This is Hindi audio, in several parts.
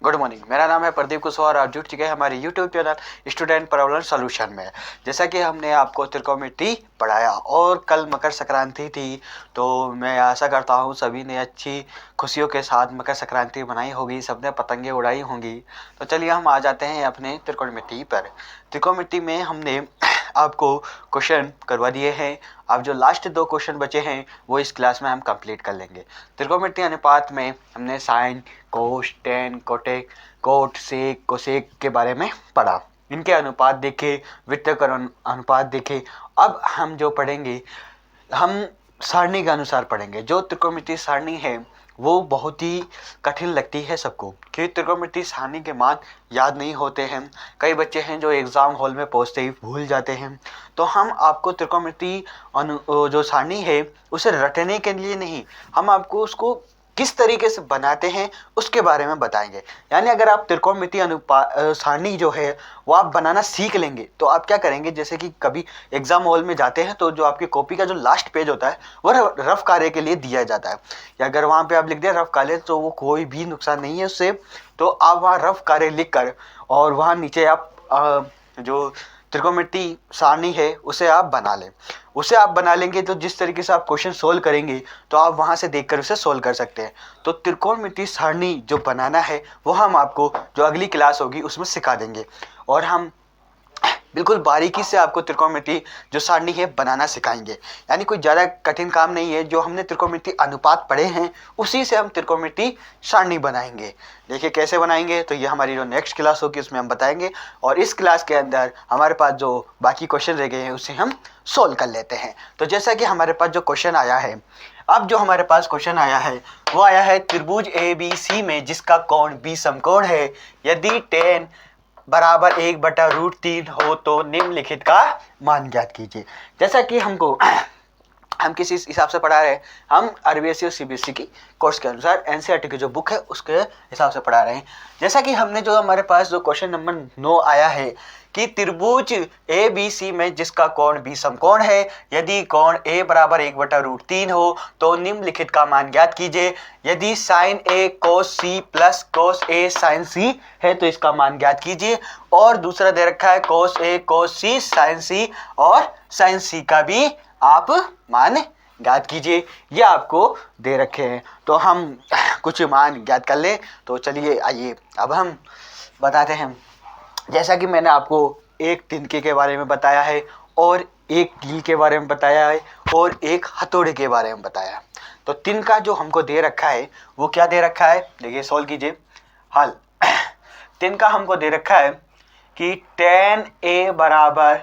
गुड मॉर्निंग, मेरा नाम है प्रदीप कुशवाहा और आप जुड़ चुके हैं हमारे YouTube channel student problem solution में। जैसा कि हमने आपको त्रिकोणमिति पढ़ाया और कल मकर संक्रांति थी, तो मैं आशा करता हूँ सभी ने अच्छी खुशियों के साथ मकर संक्रांति मनाई होगी, सबने पतंगे उड़ाई होंगी। तो चलिए हम आ जाते हैं अपने त्रिकोणमिति पर। त्रिकोणमिति में हमने आपको क्वेश्चन करवा दिए हैं। अब जो लास्ट 2 क्वेश्चन बचे हैं वो इस क्लास में हम कंप्लीट कर लेंगे। त्रिकोणमिति अनुपात में हमने साइन, कोस, टेन, कोटेक, कोट, सेक, कोसेक के बारे में पढ़ा। इनके अनुपात देखे, व्युत्क्रम अनुपात देखे। अब हम जो पढ़ेंगे हम सारणी के अनुसार पढ़ेंगे। जो त्रिकोणमिति सारणी है वो बहुत ही कठिन लगती है सबको, क्योंकि त्रिकोणमिति सारणी के मान याद नहीं होते हैं। कई बच्चे हैं जो एग्ज़ाम हॉल में पहुंचते ही भूल जाते हैं। तो हम आपको त्रिकोणमिति जो सारणी है उसे रटने के लिए नहीं, हम आपको उसको किस तरीके से बनाते हैं उसके बारे में बताएंगे। यानी अगर आप त्रिकोणमिति सारणी जो है वो आप बनाना सीख लेंगे तो आप क्या करेंगे, जैसे कि कभी एग्जाम हॉल में जाते हैं तो जो आपकी कॉपी का जो लास्ट पेज होता है वो रफ कार्य के लिए दिया जाता है, या अगर वहाँ पे आप लिख दें रफ कार्य तो वो कोई भी नुकसान नहीं है उससे। तो आप वहाँ रफ कार्य लिख कर और वहाँ नीचे आप जो त्रिकोणमिति सारणी है उसे आप बना लें। उसे आप बना लेंगे तो जिस तरीके से आप क्वेश्चन सोल्व करेंगे तो आप वहां से देखकर उसे सोल्व कर सकते हैं। तो त्रिकोणमिति सारणी जो बनाना है वो हम आपको जो अगली क्लास होगी उसमें सिखा देंगे, और हम बिल्कुल बारीकी से आपको त्रिकोणमिति जो सारणी है बनाना सिखाएंगे। यानी कोई ज़्यादा कठिन काम नहीं है, जो हमने त्रिकोणमिति अनुपात पढ़े हैं उसी से हम त्रिकोणमिति सारणी बनाएंगे। देखिए कैसे बनाएंगे, तो ये हमारी जो नेक्स्ट क्लास होगी उसमें हम बताएंगे, और इस क्लास के अंदर हमारे पास जो बाकी क्वेश्चन रह गए हैं उसे हम सोल्व कर लेते हैं। तो जैसा कि हमारे पास जो क्वेश्चन आया है, अब जो हमारे पास क्वेश्चन आया है वो आया है त्रिभुज ABC में जिसका कोण B समकोण है, यदि tan बराबर 1/√3 हो तो निम्नलिखित का मान ज्ञात कीजिए। जैसा कि हम किसी हिसाब से पढ़ा रहे हैं, हम RBSE और CBSE की कोर्स के अनुसार NCERT की जो बुक है उसके हिसाब से पढ़ा रहे हैं। जैसा कि हमने जो हमारे पास जो क्वेश्चन नंबर 9 आया है कि त्रिभुज ABC में जिसका कोण B समकोण है, यदि कोण A बराबर 1/√3 हो तो निम्नलिखित का मान ज्ञात कीजिए। यदि sine A cos C plus cos A sin C है तो इसका मान ज्ञात कीजिए। और दूसरा दे रखा है cos A cos C sin C, और sin C का भी आप मान ज्ञात कीजिए। ये आपको दे रखे हैं, तो हम कुछ मान ज्ञात कर लें। तो चलिए आइए अब हम बताते हैं। जैसा कि मैंने आपको एक तिनके के बारे में बताया है, और एक कील के बारे में बताया है, और एक हथौड़े के बारे में बताया है। तो तिनका जो हमको दे रखा है वो क्या दे रखा है, देखिए सोल्व कीजिए हल। तिनका हमको दे रखा है कि tan A बराबर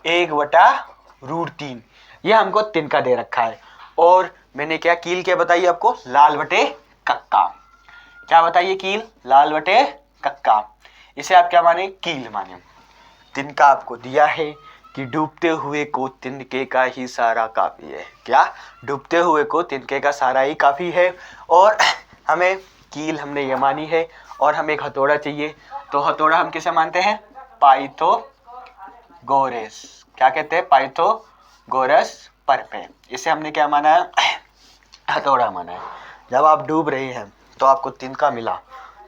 1/√3, ये हमको तिनका दे रखा है। और मैंने क्या कील क्या बताई आपको, लाल बटे कक्का। क्या बताइए, कील लाल बटे कक्का, इसे आप क्या माने, कील माने। तिनका आपको दिया है कि डूबते हुए को तिनके का ही सारा काफी है। क्या, डूबते हुए को तिनके का सारा ही काफी है। और हमें कील हमने ये मानी है, और हमें एक हथौड़ा चाहिए। तो हथौड़ा हम किसे मानते हैं, पाइथागोरस। क्या कहते हैं, पाइथागोरस परपे। इसे हमने क्या माना है, हथौड़ा माना है। जब आप डूब रहे हैं तो आपको तिनका मिला,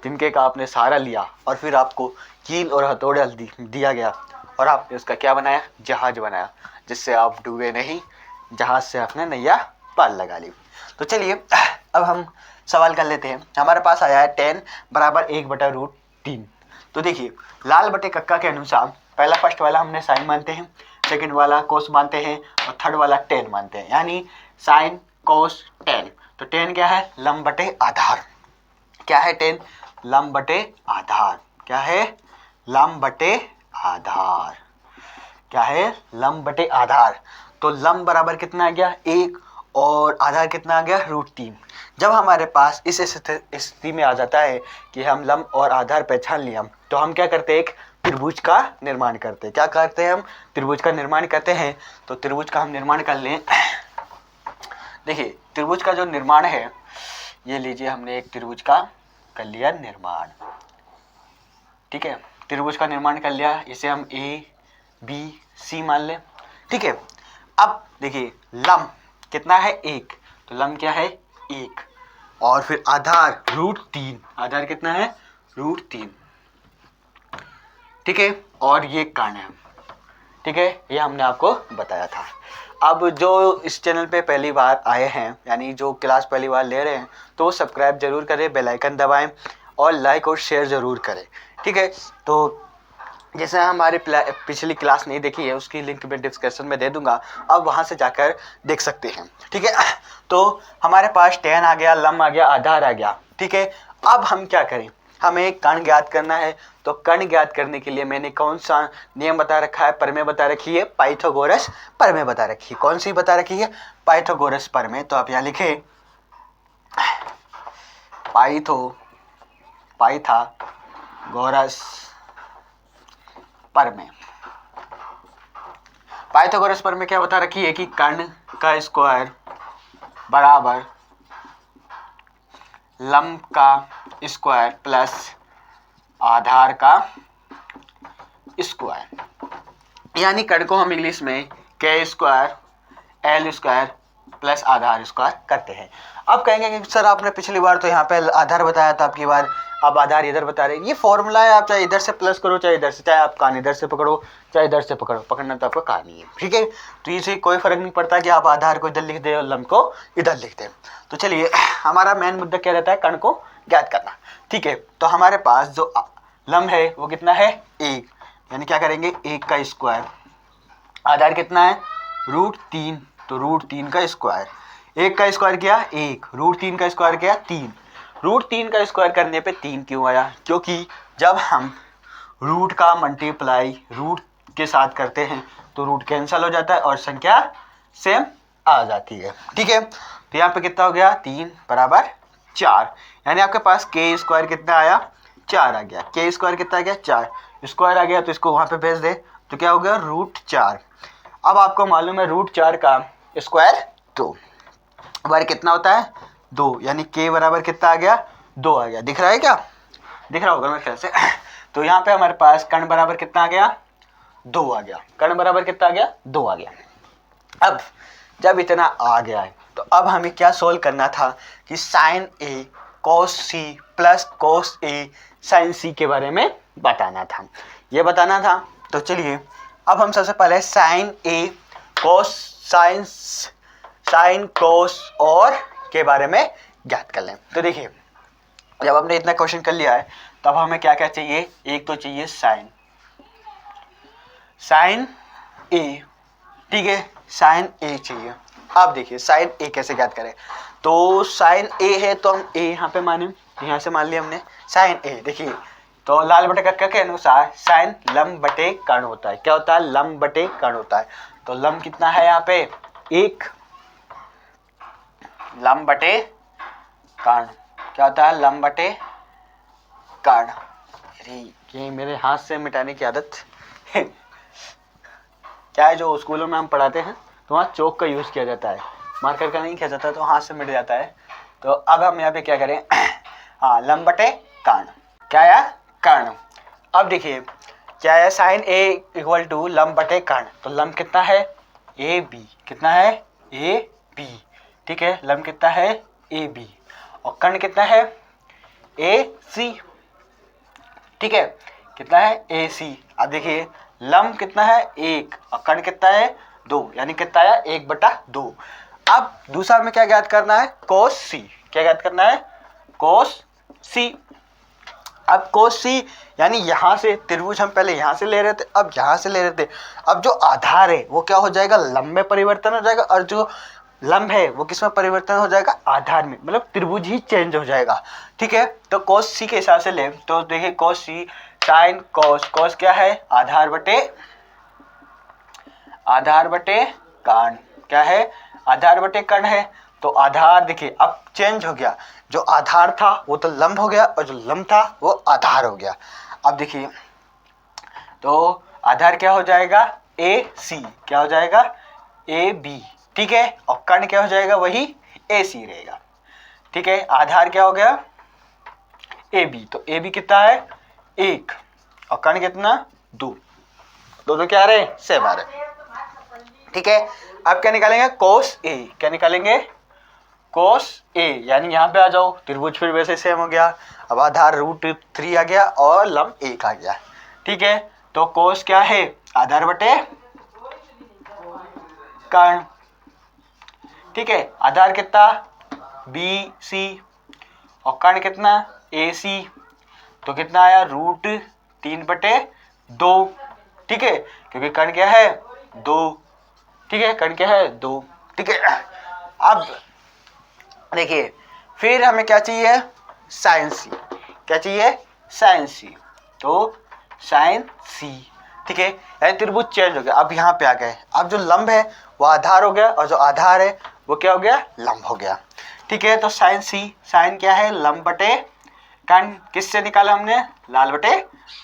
तिनके का आपने सहारा लिया, और फिर आपको कील और हथौड़ा दिया गया, और आपने उसका क्या बनाया, जहाज बनाया, जिससे आप डूबे नहीं, जहाज से आपने नैया पार लगा ली। तो चलिए अब हम सवाल कर लेते हैं। हमारे पास आया है tan बराबर 1/√3। तो देखिए लाल बटे कक्का के अनुसार पहला फर्स्ट वाला हमने साइन मानते हैं, सेकंड वाला कोस मानते हैं, और थर्ड वाला टेन मानते हैं, यानी साइन कोस टेन। तो टेन क्या है, लंब बटे आधार। क्या है टेन, लंब बटे आधार। क्या है, लंब बटे आधार। क्या है, लंब बटे आधार। तो लंब बराबर कितना आ गया, 1, और आधार कितना आ गया, √3। जब हमारे पास इस स्थिति में आ जाता है कि हम लंब और आधार पहचान लिया, तो हम क्या करते हैं, एक त्रिभुज का निर्माण करते हैं। क्या करते हैं, हम त्रिभुज का निर्माण करते हैं। तो त्रिभुज का हम निर्माण कर लें। देखिए त्रिभुज का जो निर्माण है, ये लीजिए हमने एक त्रिभुज का कर लिया निर्माण। ठीक है, त्रिभुज का निर्माण कर लिया, इसे हम ABC मान लें। ठीक है, अब देखिए लंब कितना है, 1, तो लंब क्या है, 1, और फिर आधार √3। आधार कितना है, √3, ठीक है, और ये कर्ण है, ठीक है, ये हमने आपको बताया था। अब जो इस चैनल पे पहली बार आए हैं, यानी जो क्लास पहली बार ले रहे हैं, तो वो सब्सक्राइब जरूर करें, बेल आइकन दबाएं और लाइक और शेयर ज़रूर करें, ठीक है। तो जैसे हमारी पिछली क्लास नहीं देखी है, उसकी लिंक मैं डिस्क्रिप्शन में दे दूंगा, आप वहाँ से जाकर देख सकते हैं, ठीक है। तो हमारे पास tan आ गया, लंब आ गया, आधार आ गया, ठीक है। अब हम क्या करें, हमें कर्ण ज्ञात करना है। तो कर्ण ज्ञात करने के लिए मैंने कौन सा नियम बता रखा है, प्रमेय बता रखी है, पाइथागोरस प्रमेय बता रखी है। कौन सी बता रखी है, पाइथागोरस प्रमेय। तो आप यहाँ लिखे पाइथागोरस प्रमेय। पाइथागोरस प्रमेय क्या बता रखी है कि कर्ण का स्क्वायर बराबर लंब का स्क्वायर प्लस आधार का स्क्वायर, यानी कर्ण को हम इंग्लिश में के स्क्वायर एल स्क्वायर प्लस आधार स्क्वायर करते हैं। अब कहेंगे कि सर आपने पिछली बार तो यहाँ पे आधार बताया था, आपकी बार अब आधार इधर बता रहे हैं। ये फॉर्मूला है, आप चाहे इधर से प्लस करो चाहे इधर से, चाहे आप कान इधर से पकड़ो चाहे इधर से पकड़ो, पकड़ना तो आपका कान ही है, ठीक है। तो इसे कोई फर्क नहीं पड़ता कि आप आधार को इधर लिख दे और लंब को इधर लिख दे। तो चलिए, हमारा मेन मुद्दा क्या रहता है, कर्ण को ज्ञात करना, ठीक है। तो हमारे पास जो लंब है वो कितना है, 1, यानी क्या करेंगे 1 का स्क्वायर, आधार कितना है √3, तो √3 का स्क्वायर, 1 का स्क्वायर किया 1, √3 का स्क्वायर किया 3, √3 का स्क्वायर करने पे 3 क्यों आया, क्योंकि जब हम रूट का मल्टीप्लाई रूट के साथ करते हैं तो रूट कैंसिल हो जाता है और संख्या सेम आ जाती है, ठीक है। तो यहाँ पे कितना हो गया, 3 बराबर 4, यानी आपके पास के स्क्वायर कितना आया, 4 आ गया। के स्क्वायर कितना आ गया, 4 स्क्वायर आ गया, तो इसको वहाँ पे भेज दे तो क्या हो गया √4। अब आपको मालूम है √4 का स्क्वायर 2 बार कितना होता है 2, यानी के बराबर कितना आ गया 2 आ गया। दिख रहा है क्या, दिख रहा होगा मेरे ख्याल से। तो यहाँ पे हमारे पास कर्ण बराबर कितना आ गया 2 आ गया, कर्ण बराबर कितना आ गया 2 आ गया। अब जब इतना आ गया है तो अब हमें क्या सोल्व करना था कि साइन ए कोस सी प्लस कोस ए साइन सी के बारे में बताना था, ये बताना था। तो चलिए, अब हम सबसे पहले साइन ए कोस साइन कोस और के बारे में ज्ञात कर लें। तो देखिए, जब हमने इतना क्वेश्चन कर लिया है तब हमें क्या क्या चाहिए, एक तो चाहिए साइन ए, ठीक है, साइन ए चाहिए। अब देखिए साइन ए कैसे ज्ञात करें, तो साइन ए है तो हम ए यहाँ पे माने, यहाँ से मान लिया हमने साइन ए। देखिए, तो लाल बटे कक्का के अनुसार साइन लंब बटे कर्ण होता है। क्या होता है, लंब बटे कर्ण होता है। तो लंब कितना है यहाँ पे 1, लंब बटे कर्ण क्या होता है, लंब बटे कर्ण। अरे ये मेरे हाथ से मिटाने की आदत क्या है, जो स्कूलों में हम पढ़ाते हैं तो वहाँ चौक का यूज़ किया जाता है, मार्कर का नहीं किया जाता, तो हाथ से मिट जाता है। तो अब हम यहाँ पे क्या करें हाँ, लंब बटे कर्ण, क्या है कर्ण। अब देखिए क्या है, साइन ए इक्वल टू लंब बटे कर्ण, तो लंब कितना है ए बी, कितना है ए बी, ठीक है, लंब कितना है ए बी और कर्ण कितना है ए सी, ठीक है, कितना है ए सी। अब देखिए लंब कितना है 1 और कर्ण कितना है 2, यानी कितना आया 1/2। अब दूसरा में क्या ज्ञात करना है, कोस सी, क्या ज्ञात करना है कोस सी। अब कोस सी यानी यहाँ से त्रिभुज हम पहले यहाँ से ले रहे थे, अब यहाँ से ले रहे थे। अब जो आधार है वो क्या हो जाएगा, लंब में परिवर्तन हो जाएगा, और जो लंब है वो किस में परिवर्तन हो जाएगा, आधार में, मतलब त्रिभुज ही चेंज हो जाएगा, ठीक है। तो कोस सी के हिसाब से ले, तो देखिए कोस सी साइन कोस, कोस क्या है आधार बटे कर्ण, क्या है आधार बटे कर्ण है। तो आधार देखिए अब चेंज हो गया, जो आधार था वो तो लंब हो गया और जो लंब था वो आधार हो गया। अब देखिए तो आधार क्या हो जाएगा ए सी, क्या हो जाएगा ए बी, ठीक है, और कर्ण क्या हो जाएगा वही ए सी रहेगा, ठीक है। आधार क्या हो गया ए बी, तो ए बी कितना है 1 और कर्ण कितना 2, दोनों क्या आ रहे हैं सेम आ रहे हैं, ठीक है। अब क्या निकालेंगे कोस ए, क्या निकालेंगे कोस ए, यानी यहाँ पे आ जाओ, त्रिभुज फिर वैसे सेम हो गया। अब आधार √3 आ गया और लंब 1 आ गया। ठीक है, तो कोस क्या है, आधार बटे कर्ण। ठीक है, आधार कितना BC और कर्ण कितना AC, तो कितना आया √3/2। ठीक है, क्योंकि कर्ण क्या है 2। ठीक है, कर्ण क्या है 2। ठीक है, अब देखिए फिर हमें क्या चाहिए, साइन सी। क्या चाहिए, साइन सी। तो साइन सी, ठीक है, यानी त्रिभुज चेंज हो गया। अब यहाँ पे आ गए, अब जो लंब है वो आधार हो गया और जो आधार है वो क्या हो गया, लंब हो गया। ठीक है, तो साइन सी, साइन क्या है, लंब बटे कर्ण। किससे निकाला हमने, लाल बटे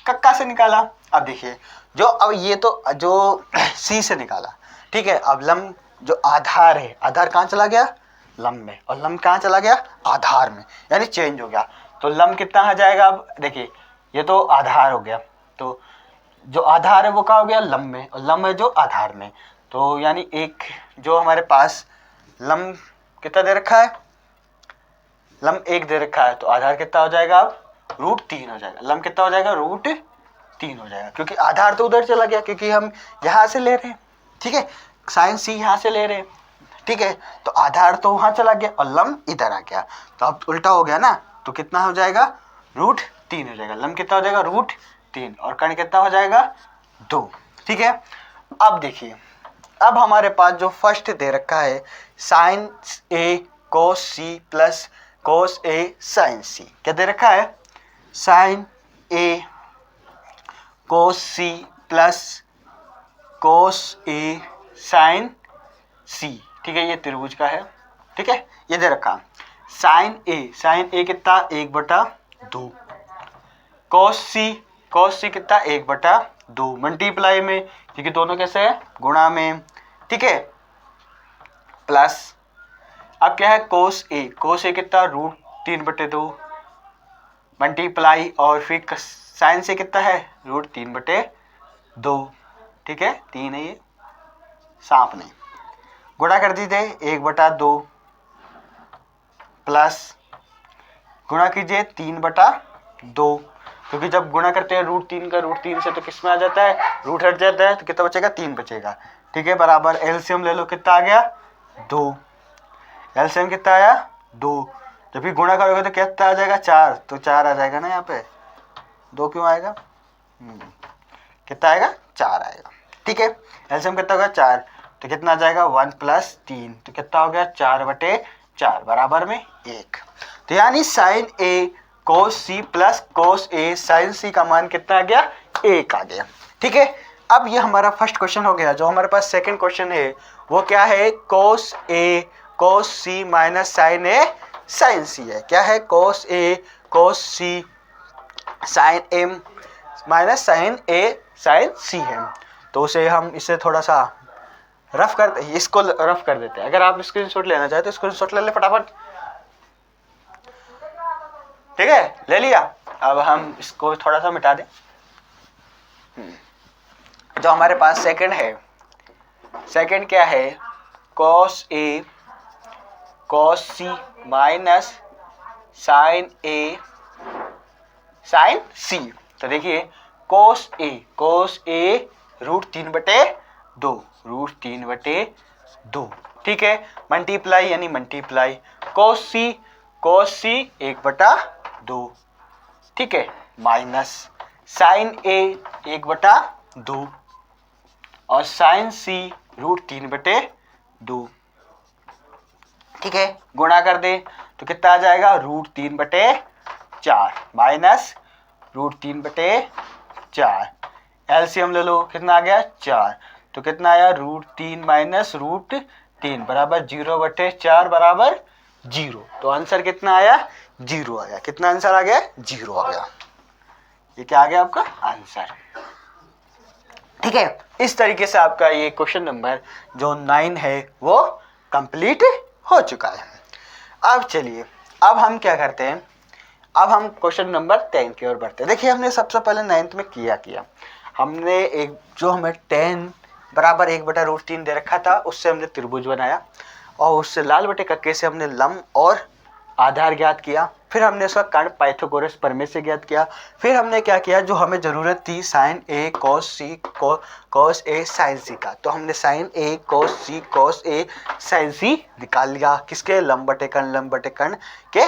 कक्का से निकाला। अब देखिए जो, अब ये तो जो सी से निकाला। ठीक है, अब लंब जो आधार है, आधार कहाँ चला गया, लंब में, और लंब कहाँ चला गया, आधार में, यानी चेंज हो गया। तो लंब कितना आ जाएगा, अब देखिए ये तो आधार हो गया, तो जो आधार है वो कहाँ हो गया, लंब में, और लंब है जो आधार में। तो यानी एक जो हमारे पास लंब कितना दे रखा है, लंब 1 दे रखा है, तो आधार कितना हो जाएगा, अब √3 हो जाएगा। लंब कितना हो जाएगा, √3 हो जाएगा, क्योंकि आधार तो उधर चला गया, क्योंकि हम यहाँ से ले रहे हैं। ठीक है, साइन सी यहाँ से ले रहे हैं। ठीक है, तो आधार तो वहाँ चला गया और लंब इधर आ गया, तो अब उल्टा हो गया ना, तो कितना हो जाएगा, √3 हो जाएगा। लंब कितना हो जाएगा, √3, और कर्ण कितना हो जाएगा 2। ठीक है, अब देखिए, अब हमारे पास जो फर्स्ट दे रखा है sine A cos C plus cos A sine C, क्या दे रखा है, sine A cos C plus cos A sine C। ठीक है, ये त्रिभुज का है। ठीक है, ये दे रखा साइन A कितना 1/2, कोस C कितना 1/2, मल्टीप्लाई में, क्योंकि दोनों कैसे है, गुणा में। ठीक है, प्लस अब क्या है, कोस A कितना √3/2, मल्टीप्लाई, और फिर साइन से कितना है √3/2। ठीक है, 3 है ये, सांप नहीं, गुणा कर दीजिए 1/2 प्लस गुणा कीजिए 3/2, क्योंकि जब गुणा करते हैं √3 का √3 से तो किस में आ जाता है, रूट हट जाता है, तो कितना बचेगा, 3 बचेगा। ठीक है, बराबर एलसीएम ले लो, कितना आ गया 2। एलसीएम कितना आया 2, जब भी गुणा करोगे तो कितना आ जाएगा 4, तो 4 आ जाएगा ना, यहाँ पे 2 क्यों आएगा, कितना आएगा 4 आएगा। ठीक है, एलसीएम कितना होगा 4, तो कितना आ जाएगा 1 + 3, तो कितना हो गया 4/4 बराबर में 1। तो यानी sine A cos C plus cos A sine C का मान कितना आ गया, 1 आ गया। ठीक है, अब ये हमारा फर्स्ट क्वेश्चन हो गया। जो हमारे पास सेकंड क्वेश्चन है वो क्या है, cos A cos C minus sine A sine C है। क्या है, cos A cos C sine M minus sine A sine C है। तो उसे हम इसे थोड़ा सा रफ कर, इसको रफ कर देते हैं। अगर आप स्क्रीनशॉट लेना चाहे तो स्क्रीनशॉट ले ले फटाफट। ठीक है, ले लिया। अब हम इसको थोड़ा सा मिटा दें। जो हमारे पास सेकंड है, सेकंड क्या है, cos A cos C minus sine A sine C। तो देखिए cos A √3/2, √3/2। ठीक है, मल्टीप्लाई यानी मल्टीप्लाई, cos C 1/2। ठीक है, माइनस साइन A 1/2 और साइन C √3/2। ठीक है, गुणा कर दे तो कितना आ जाएगा, √3/4 माइनस √3/4। एलसीएम ले लो, कितना आ गया 4, तो कितना आया √3 माइनस √3 बराबर 0/4 बराबर 0। तो आंसर कितना आया, 0 आया। कितना आंसर आ गया, 0 आ गया। ये क्या आ गया आपका आंसर। ठीक है, इस तरीके से आपका ये क्वेश्चन नंबर जो 9 है वो कंप्लीट हो चुका है। अब चलिए, अब हम क्या करते हैं, अब हम क्वेश्चन नंबर 10 की ओर बढ़ते हैं। देखिए हमने सबसे पहले 9th में किया हमने एक जो हमें 10 बराबर 1/√3 दे रखा था, उससे हमने त्रिभुज बनाया। और उससे लाल बटे कक्के से हमने लंब और आधार ज्ञात किया। फिर हमने उसका कर्ण पाइथागोरस प्रमेय से ज्ञात किया। फिर हमने क्या किया, जो हमें ज़रूरत थी sign A cos C cos A sign सी का, तो हमने sign A cos C cos A sign सी निकाल लिया। किसके? लंब बटे कर्ण के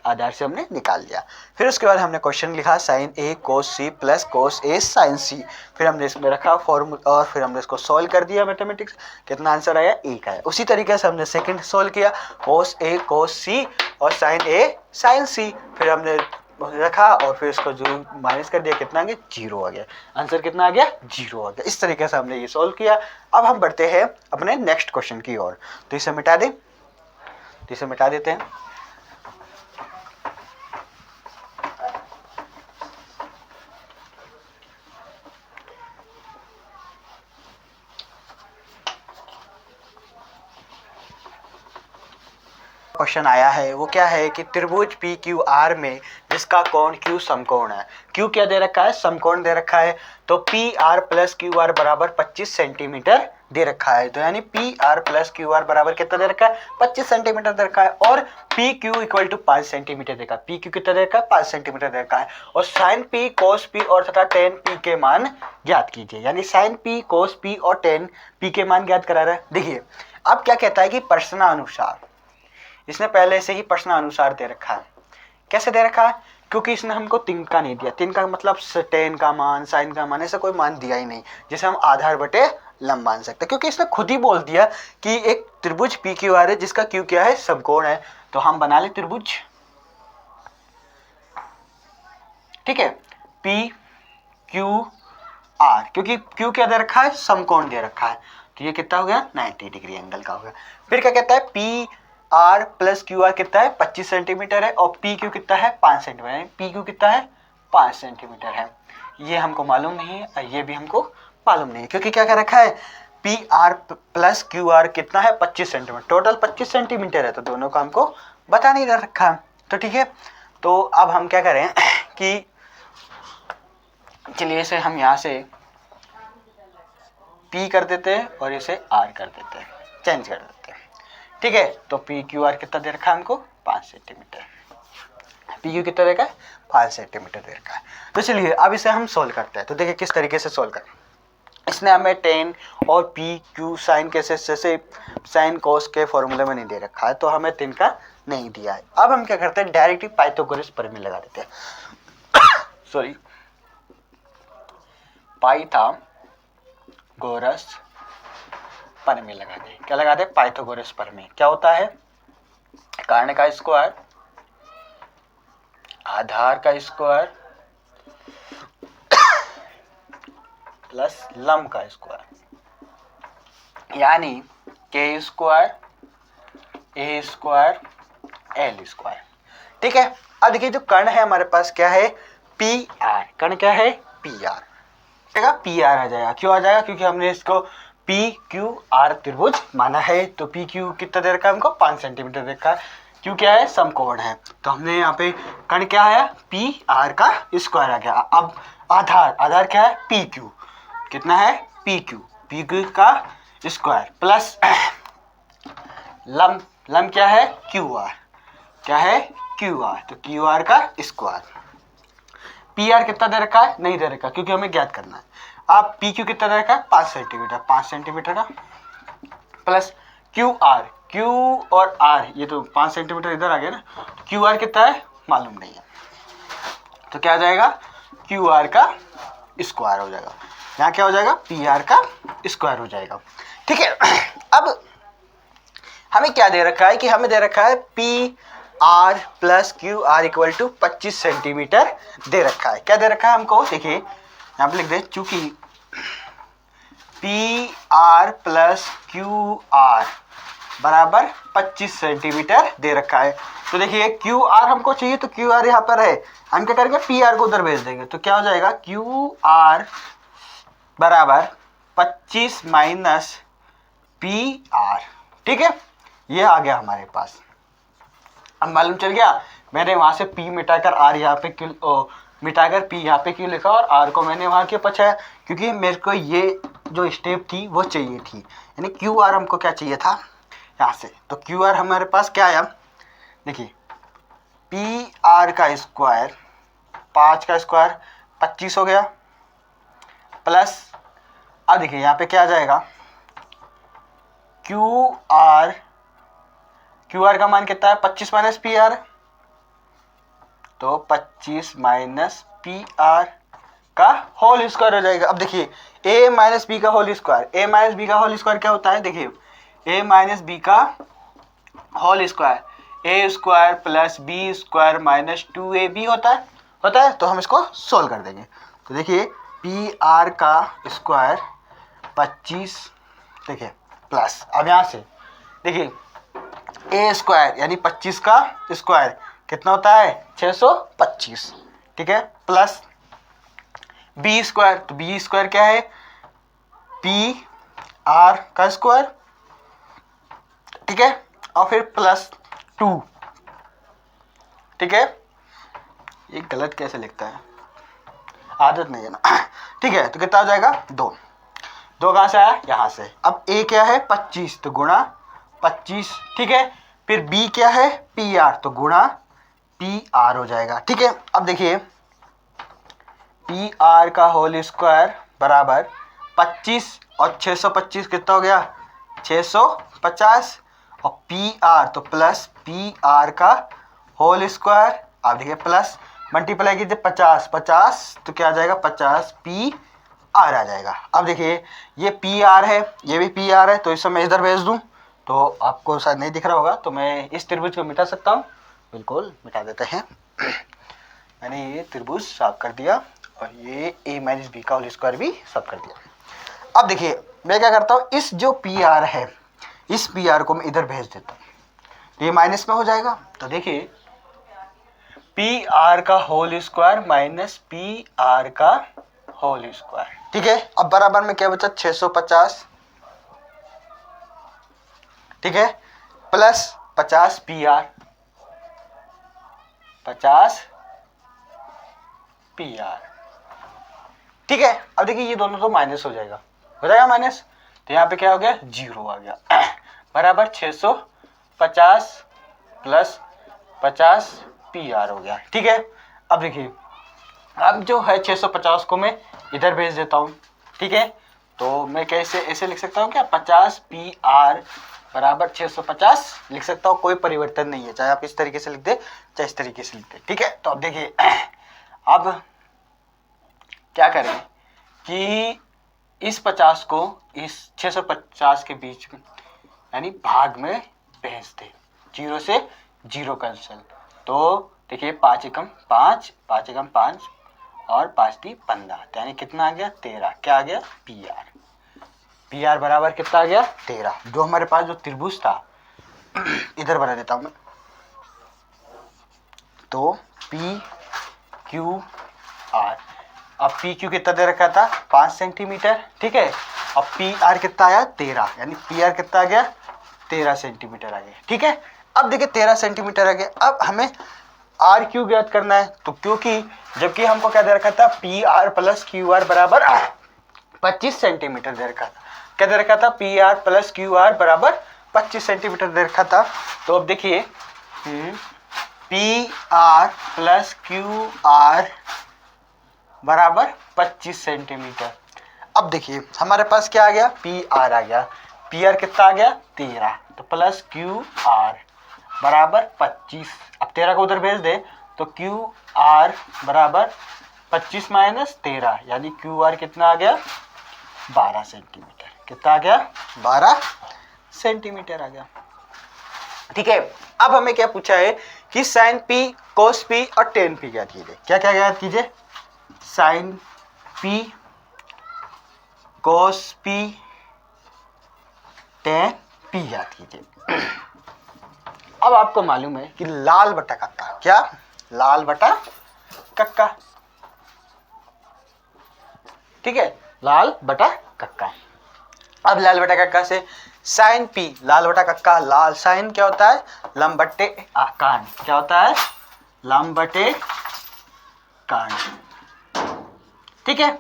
आधार से हमने निकाल लिया। फिर उसके बाद हमने क्वेश्चन लिखा sign A cos C plus cos A sign सी। फिर हमने इसमें रखा फॉर्मूला और फिर हमने इसको सॉल्व कर दिया मैथमेटिक्स। कितना आंसर आया? 1 आया। उसी तरीके से हमने सेकंड सॉल्व किया, कॉस ए कॉस सी और साइन ए साइन सी। फिर हमने रखा और फिर इसको जो माइनस कर दिया, कितना आ गया? 0 आ गया। आंसर कितना आ गया? 0 आ गया। इस तरीके से हमने ये सॉल्व किया। अब हम बढ़ते हैं अपने नेक्स्ट क्वेश्चन की ओर। तो इसे मिटा दें, तो इसे मिटा देते हैं। क्वेश्चन आया है वो क्या है कि त्रिभुज पी क्यू आर में जिसका कोण क्यू समकोण है। क्यू क्या दे रखा है? समकोण दे रखा है। तो P r plus q are बराबर 25 सेंटीमीटर दे रखा है। तो यानी P r plus q are बराबर कितना दे रखा है? 25 सेंटीमीटर दे रखा है। और P Q equal to 5 centimetre देखा। पी क्यू कितना दे रखा है? 5 सेंटीमीटर दे रखा है। और साइन पी कोस पी और तथा टेन पी के मान ज्ञात कीजिए। यानी साइन पी कोस पी और टेन पी के मान ज्ञात करा रहा है। देखिए अब क्या कहता है कि प्रश्नानुसार, इसने पहले से ही प्रश्नानुसार दे रखा है। कैसे दे रखा है? क्योंकि इसने हमको तिनका नहीं दिया। तिनका मतलब टेन का मान, साइन का मान, ऐसा कोई मान दिया ही नहीं जिसे हम आधार बटे लंब मान सकते। क्योंकि इसने खुद ही बोल दिया कि एक त्रिभुज पी क्यू आर है जिसका क्यू क्या है? समकोण है। तो हम बना ले त्रिभुज, ठीक है, पी क्यू आर। क्योंकि क्यू क्या दे रखा है? समकोण दे रखा है। तो ये कितना हो गया? 90 डिग्री एंगल का हो गया। फिर क्या कहता है? P r plus q are कितना है? 25 सेंटीमीटर है। और पी क्यू कितना है? 5 सेंटीमीटर। पी क्यू कितना है? 5 सेंटीमीटर है। ये हमको मालूम नहीं है, ये भी हमको मालूम नहीं है। क्योंकि क्या कर रखा है? P r plus q are कितना है? 25 सेंटीमीटर। टोटल 25 सेंटीमीटर है। तो दोनों का हमको बता नहीं रखा। तो ठीक है, तो अब हम क्या करें कि चलिए इसे हम यहाँ से P कर देते हैं और इसे R कर देते हैं, चेंज कर देते हैं। ठीक है, तो पी क्यू आर कितना दे रखा है हमको? 5 सेंटीमीटर। पी क्यू कितना देखा है? 5 सेंटीमीटर दे रखा है। तो चलिए अब इसे हम सोल्व करते हैं। तो देखिए किस तरीके से सोल्व करें। इसने हमें टेन और पी क्यू साइन कैसे जैसे साइन कोस के फॉर्मूले में नहीं दे रखा है, तो हमें तिनका नहीं दिया है। अब हम क्या करते हैं? डायरेक्टली पाइथागोरस प्रमेय लगा देते हैं। सॉरी, पाइथागोरस प्रमेय लगा दे। क्या लगा दे? पाइथागोरस प्रमेय। क्या होता है? कर्ण का स्क्वायर, आधार का स्क्वायर प्लस लंब का स्क्वायर, यानी के स्क्वायर ए स्क्वायर एल स्क्वायर। ठीक है, अब देखिए जो कर्ण है हमारे पास क्या है? P are. कर्ण क्या है? P are. पी आर आ जाएगा। क्यों आ जाएगा? क्योंकि हमने इसको पी क्यू आर त्रिभुज माना है। तो पी क्यू कितना दे रखा है हमको? 5 सेंटीमीटर दे रखा है। क्यों क्या है? समकोण है। तो हमने यहाँ पे कर्ण क्या आया? पी आर का स्क्वायर आ गया। अब आधार क्या है? P Q. कितना है? पी क्यू का स्क्वायर प्लस लंब क्या है? Q R. क्या है? Q R. तो क्यू आर का स्क्वायर। पी आर कितना दे रखा है? नहीं दे रखा, क्योंकि हमें ज्ञात करना है। अब पी क्यू कितना दे रखा है? 5 सेंटीमीटर। 5 सेंटीमीटर का प्लस क्यू और आर, ये तो 5 सेंटीमीटर इधर आ गया ना। क्यू आर कितना है? मालूम नहीं है। तो क्या आ जाएगा? क्यू आर का स्क्वायर हो जाएगा। यहाँ क्या हो जाएगा? पी आर का स्क्वायर हो जाएगा। ठीक है, अब हमें क्या दे रखा है कि हमें दे रखा है p r plus q r equal to 25 centimetre दे रखा है। क्या दे रखा है हमको? देखिए यहाँ पे लिख दे, चूंकि P r plus q are बराबर 25 सेंटीमीटर दे रखा है। तो देखिए क्यू आर हमको चाहिए, तो क्यू आर यहाँ पर है, हम क्या करेंगे? पी आर को उधर भेज देंगे। तो क्या हो जाएगा? क्यू आर बराबर 25 माइनस पी आर। ठीक है, ये आ गया हमारे पास। अब मालूम चल गया, मैंने वहां से P मिटाकर R यहाँ पे क्यों मिटाकर P यहाँ पे क्यों लिखा और R को मैंने वहां क्यों पछाया? क्योंकि मेरे को ये जो स्टेप थी वो चाहिए थी। यानी क्यू आर हमको क्या चाहिए था? यहाँ से, तो क्यू आर हमारे पास क्या आया, देखिए पी आर का स्क्वायर, 5 का स्क्वायर 25 हो गया, प्लस अब देखिए यहाँ पे क्या आ जाएगा, क्यू आर का मान कितना है, 25 माइनस पी आर, तो 25 माइनस पी आर का होल स्क्वायर हो जाएगा। अब देखिए a माइनस बी का whole square, a minus b का होल स्क्वायर क्या होता है, देखिए a माइनस बी का whole square a square plus b square minus 2ab होता है, तो हम इसको सोल्व कर देंगे। तो देखिए पी आर का स्क्वायर 25, देखिए प्लस, अब यहाँ से देखिए a स्क्वायर यानी 25 का स्क्वायर कितना होता है, 625, ठीक है, प्लस बी स्क्वायर, तो बी स्क्वायर क्या है, पी आर का स्क्वायर, ठीक है, और फिर प्लस 2, ठीक है, ये गलत कैसे लिखता है, आदत नहीं है ना, ठीक है, तो कितना हो जाएगा, 2 कहाँ से आया, यहाँ से। अब ए क्या है 25, तो गुणा 25, ठीक है, फिर बी क्या है पी आर, तो गुणा पी आर हो जाएगा, ठीक है। अब देखिए पी आर का होल स्क्वायर बराबर 25 और 625 कितना हो गया, 650, और पी आर तो प्लस पी आर का होल स्क्वायर, आप देखिए प्लस मल्टीप्लाई कीजिए 50 तो क्या आ जाएगा, 50 पी आर आ जाएगा। अब देखिए ये पी आर है, ये भी पी आर है, तो इसे मैं इधर भेज दूं, तो आपको शायद नहीं दिख रहा होगा, तो मैं इस त्रिभुज को मिटा सकता हूँ, बिल्कुल मिटा देते हैं। मैंने ये त्रिभुज साफ कर दिया और ये a माइनस बी का होल स्क्वायर भी साफ कर दिया। अब देखिए मैं क्या करता हूँ, इस जो पी आर है, इस पी आर को मैं इधर भेज देता हूँ, तो ये माइनस में हो जाएगा। तो देखिए पी आर का whole square minus P R का होल स्क्वायर, ठीक है। अब बराबर में क्या बचा, 650, ठीक है, plus 50 P R, 50 P R, ठीक है। अब देखिए ये दोनों तो माइनस हो जाएगा माइनस, तो यहाँ पे क्या हो गया, 0 आ गया, बराबर 650 प्लस 50 पी आर हो गया, ठीक है। अब देखिए अब जो है 650 को मैं इधर भेज देता हूँ, ठीक है, तो मैं कैसे ऐसे लिख सकता हूँ क्या, 50 पी आर बराबर 650 लिख सकता हूँ, कोई परिवर्तन नहीं है, चाहे आप इस तरीके से लिख दे चाहे इस तरीके से लिख दे, ठीक है। तो अब देखिए अब क्या करें कि इस 50 को इस 650 के बीच में यानी भाग में भेज दे, 0 से 0 कैंसिल, तो देखिए 5 एकम 5, 5 एकम 5 और 5 × 15, यानी कितना आ गया, 13, क्या आ गया, पी आर बराबर कितना आ गया, 13। जो हमारे पास जो त्रिभुज था इधर बना देता हूं मैं, तो पी क्यू आर, अब पी क्यू कितना दे रखा था, 5 सेंटीमीटर, ठीक है, अब पी आर कितना आया, 13, यानी पी आर कितना आ गया, 13 सेंटीमीटर आ गया, ठीक है। अब देखिए 13 सेंटीमीटर आ गया, अब हमें आर क्यू ज्ञात करना है, तो क्योंकि जबकि हमको क्या दे रखा था, P r plus q are बराबर 25 सेंटीमीटर दे रखा था, क्या दे रखा था, P r plus q are बराबर 25 सेंटीमीटर दे रखा था। तो अब देखिए P r plus q are बराबर 25 सेंटीमीटर। अब देखिए हमारे पास क्या आ गया, पी आर आ गया, पी आर कितना आ गया, 13, तो प्लस क्यू आर बराबर 25, अब 13 को उधर भेज दे, तो क्यू आर बराबर 25 माइनस 13, यानी क्यू आर कितना आ गया, 12 सेंटीमीटर, कितना आ गया, 12 सेंटीमीटर आ गया, ठीक है। अब हमें क्या पूछा है कि साइन पी, कोस पी और टेन पी ज्ञात कीजिए, क्या क्या ज्ञात कीजिए, साइन पी, कोस पी, टेन पी ज्ञात कीजिए। अब आपको मालूम है कि लाल बटा कक्का, क्या, लाल बटा कक्का, ठीक है, लाल बटा कक्का। अब लाल बटा कक्का से साइन पी, लाल बटा कक्का, लाल साइन क्या होता है, लंब बट्टे कान, क्या होता है, लंब बटे कान, ठीक है,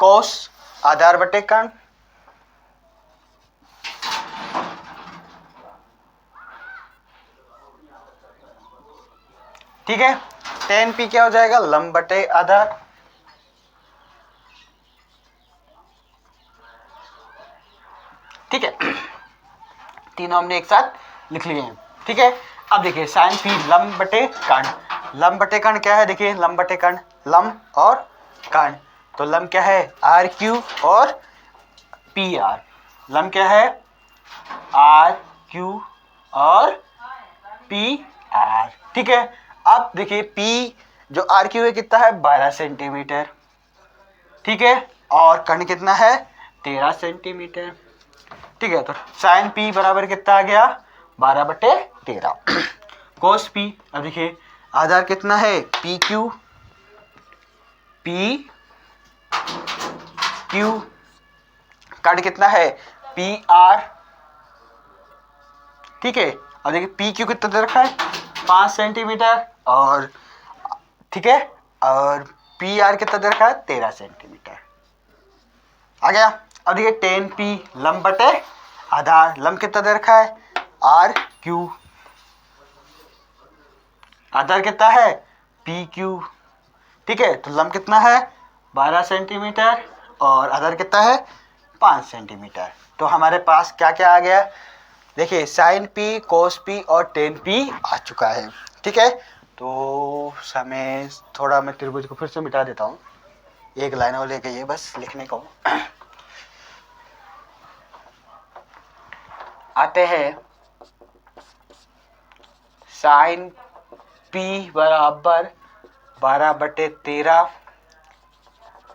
कोस आधार बटे कर्ण, ठीक है। tan p क्या हो जाएगा, लंब बटे आधार। ठीक है, तीनों हमने एक साथ लिख लिए हैं। ठीक है, अब देखिए साइन पी लंब बटे कर्ण। लंब बटे कर्ण क्या है, देखिए लंब बटे कर्ण, लंब और कर्ण, तो लंब क्या है आर क्यू और पी आर। लंब क्या है आर क्यू और पी आर। ठीक है, अब देखिए पी जो आर क्यू है कितना है 12 सेंटीमीटर। ठीक है, और कर्ण कितना है 13 सेंटीमीटर। ठीक है, तो साइन पी बराबर कितना आ गया 12/13। कोस पी, अब देखिए आधार कितना है पी क्यू, पी क्यू, कर्ण कितना है पी आर। ठीक है, अब देखिए पी क्यू कितना दे रखा है 5 सेंटीमीटर, और ठीक है, और पी आर कितना दे रखा है 13 सेंटीमीटर। आ गया। अब देखिए टेन पी लंब बटे आधार, लंब कितना दे रखा है आर क्यू, आधार कितना है पी क्यू। ठीक है, तो लंब कितना है 12 सेंटीमीटर और आधार कितना है 5 सेंटीमीटर। तो हमारे पास क्या क्या आ गया, देखिए साइन पी, कोस पी और टेन पी आ चुका है। ठीक है, तो समय थोड़ा मैं त्रिभुज को फिर से मिटा देता हूँ, एक लाइन और लेके ये बस लिखने को आते हैं। साइन पी बराबर 12/13,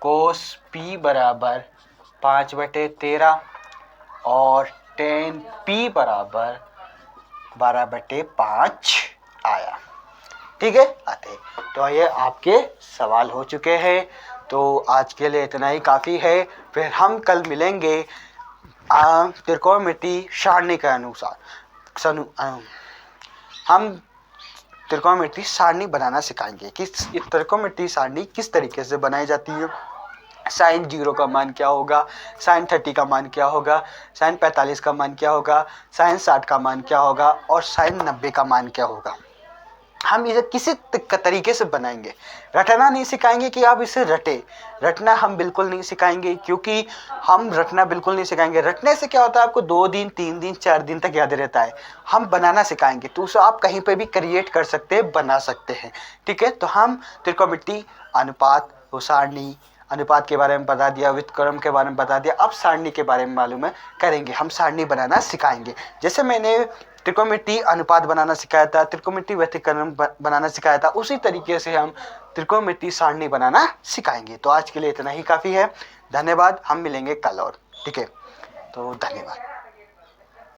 कोस पी बराबर 5/13 और टेन पी बराबर 12/5 आया। ठीक है, आते हैं। तो ये आपके सवाल हो चुके हैं, तो आज के लिए इतना ही काफ़ी है। फिर हम कल मिलेंगे त्रिकोणमिति सारणी के अनुसार। हम त्रिकोणमिति सारणी बनाना सिखाएंगे कि त्रिकोणमिति सारणी किस तरीके से बनाई जाती है, साइन 0 का मान क्या होगा, साइन 30 का मान क्या होगा, साइन 45 का मान क्या होगा, साइन 60 का मान क्या होगा और साइन 90 का मान क्या होगा। हम इसे किसी तरीके से बनाएंगे, रटना नहीं सिखाएंगे कि आप इसे रटना हम बिल्कुल नहीं सिखाएंगे, क्योंकि हम रटना बिल्कुल नहीं सिखाएंगे। रटने से क्या होता है आपको 2 दिन 3 दिन 4 दिन तक याद रहता है। हम बनाना सिखाएंगे तो उसे आप कहीं पे भी क्रिएट कर सकते हैं, बना सकते हैं। ठीक है, तो हम त्रिकोणमिति अनुपात सारणी अनुपात के बारे में बता दिया, व्युत्क्रम के बारे में बता दिया, अब सारणी के बारे में मालूम है करेंगे, हम सारणी बनाना सिखाएंगे। जैसे मैंने त्रिकोणमिति अनुपात बनाना सिखाया था, त्रिकोणमिति व्यतिकरण बनाना सिखाया था, उसी तरीके से हम त्रिकोणमिति सारणी बनाना सिखाएंगे। तो आज के लिए इतना ही काफ़ी है। धन्यवाद, हम मिलेंगे कल और। ठीक है, तो धन्यवाद।